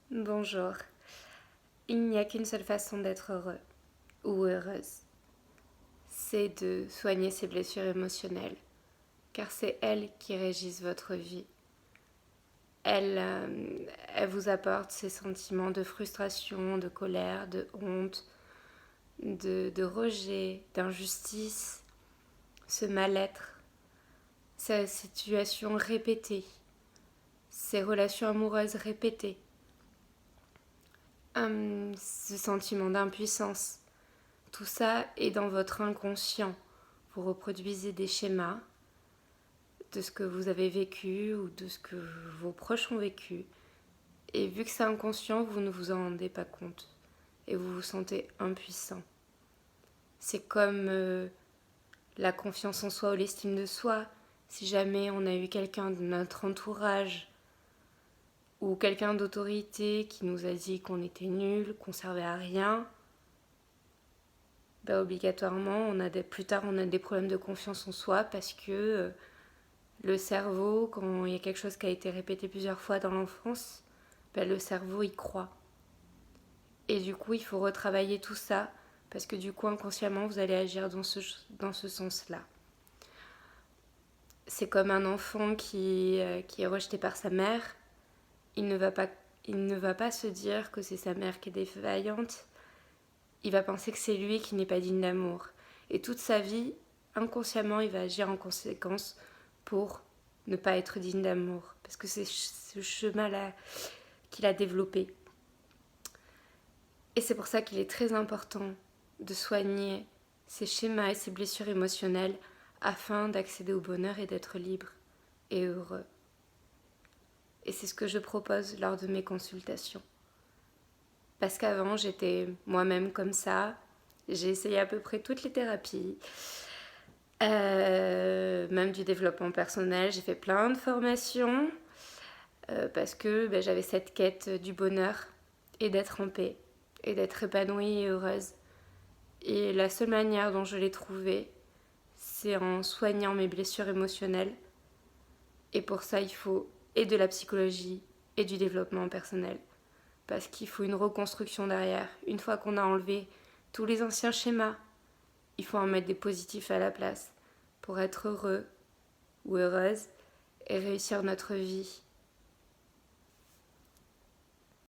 Bonjour. Il n'y a qu'une seule façon d'être heureux ou heureuse. C'est de soigner ses blessures émotionnelles, car c'est elles qui régissent votre vie. Elles vous apportent ces sentiments de frustration, de colère, de honte, de rejet, d'injustice, ce mal-être, ces situations répétées, ces relations amoureuses répétées, ce sentiment d'impuissance. Tout ça est dans votre inconscient. Vous reproduisez des schémas de ce que vous avez vécu ou de ce que vos proches ont vécu. Et vu que c'est inconscient, vous ne vous en rendez pas compte. Et vous vous sentez impuissant. C'est comme la confiance en soi ou l'estime de soi. Si jamais on a eu quelqu'un de notre entourage ou quelqu'un d'autorité qui nous a dit qu'on était nul, qu'on servait à rien, obligatoirement, plus tard, on a des problèmes de confiance en soi parce que le cerveau, quand il y a quelque chose qui a été répété plusieurs fois dans l'enfance, le cerveau y croit. Et du coup, il faut retravailler tout ça parce que du coup, inconsciemment, vous allez agir dans ce sens-là. C'est comme un enfant qui est rejeté par sa mère. Il ne va pas se dire que c'est sa mère qui est défaillante. Il va penser que c'est lui qui n'est pas digne d'amour. Et toute sa vie, inconsciemment, il va agir en conséquence pour ne pas être digne d'amour. Parce que c'est ce chemin-là qu'il a développé. Et c'est pour ça qu'il est très important de soigner ces schémas et ces blessures émotionnelles afin d'accéder au bonheur et d'être libre et heureux. Et c'est ce que je propose lors de mes consultations. Parce qu'avant, j'étais moi-même comme ça. J'ai essayé à peu près toutes les thérapies. Même du développement personnel. J'ai fait plein de formations. Parce que j'avais cette quête du bonheur et d'être en paix. Et d'être épanouie et heureuse. Et la seule manière dont je l'ai trouvée, c'est en soignant mes blessures émotionnelles. Et pour ça, il faut et de la psychologie et du développement personnel. Parce qu'il faut une reconstruction derrière. Une fois qu'on a enlevé tous les anciens schémas, il faut en mettre des positifs à la place pour être heureux ou heureuse et réussir notre vie